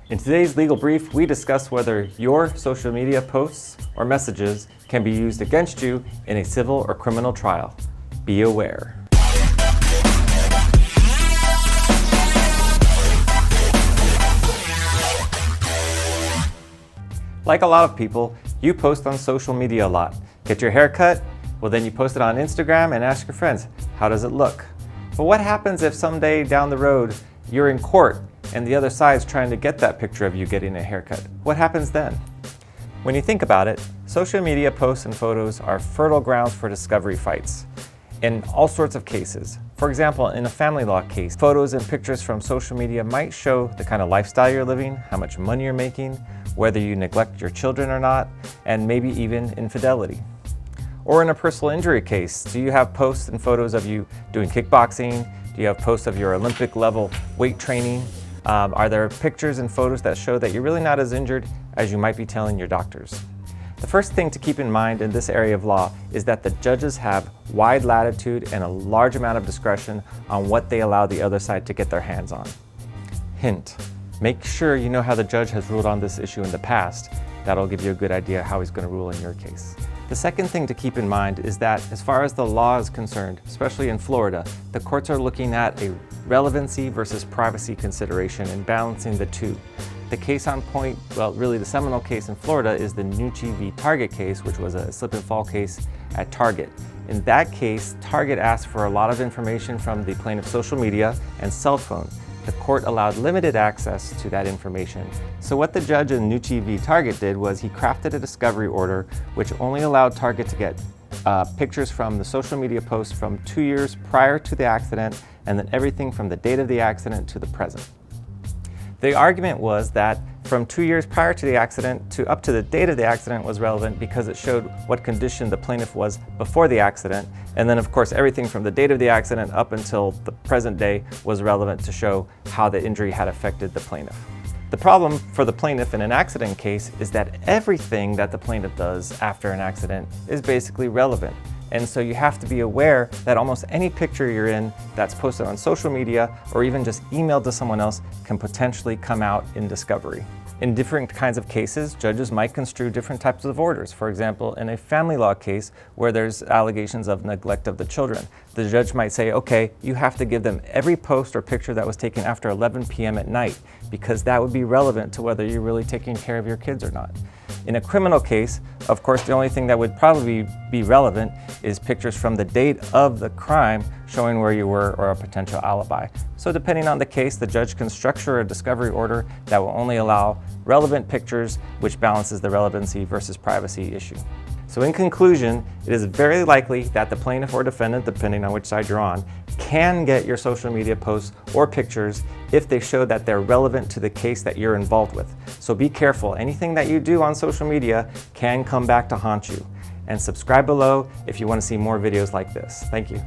In today's legal brief, we discuss whether your social media posts or messages can be used against you in a civil or criminal trial. Be aware. Like a lot of people, you post on social media a lot. Get your hair cut? Well, then you post it on Instagram and ask your friends, how does it look? But what happens if someday down the road you're in court and the other side's trying to get that picture of you getting a haircut? What happens then? When you think about it, social media posts and photos are fertile grounds for discovery fights in all sorts of cases. For example, in a family law case, photos and pictures from social media might show the kind of lifestyle you're living, how much money you're making, whether you neglect your children or not, and maybe even infidelity. Or in a personal injury case, do you have posts and photos of you doing kickboxing? Do you have posts of your Olympic level weight training? Are there pictures and photos that show that you're really not as injured as you might be telling your doctors? The first thing to keep in mind in this area of law is that the judges have wide latitude and a large amount of discretion on what they allow the other side to get their hands on. Hint, make sure you know how the judge has ruled on this issue in the past. That'll give you a good idea how he's going to rule in your case. The second thing to keep in mind is that as far as the law is concerned, especially in Florida, the courts are looking at a relevancy versus privacy consideration and balancing the two. The case on point, well, really the seminal case in Florida is the Nucci v. Target case, which was a slip and fall case at Target. In that case, Target asked for a lot of information from the plaintiff's social media and cell phone. The court allowed limited access to that information. So what the judge in Nucci v. Target did was he crafted a discovery order which only allowed Target to get pictures from the social media posts from 2 years prior to the accident and then everything from the date of the accident to the present. The argument was that from 2 years prior to the accident to up to the date of the accident was relevant because it showed what condition the plaintiff was before the accident, and then of course everything from the date of the accident up until the present day was relevant to show how the injury had affected the plaintiff. The problem for the plaintiff in an accident case is that everything that the plaintiff does after an accident is basically relevant. And so you have to be aware that almost any picture you're in that's posted on social media or even just emailed to someone else can potentially come out in discovery. In different kinds of cases, judges might construe different types of orders. For example, in a family law case where there's allegations of neglect of the children, the judge might say, okay, you have to give them every post or picture that was taken after 11 p.m. at night because that would be relevant to whether you're really taking care of your kids or not. In a criminal case, of course, the only thing that would probably be relevant is pictures from the date of the crime showing where you were or a potential alibi. So depending on the case, the judge can structure a discovery order that will only allow relevant pictures, which balances the relevancy versus privacy issue. So in conclusion, it is very likely that the plaintiff or defendant, depending on which side you're on, can get your social media posts or pictures if they show that they're relevant to the case that you're involved with. So be careful. Anything that you do on social media can come back to haunt you. And subscribe below if you want to see more videos like this. Thank you.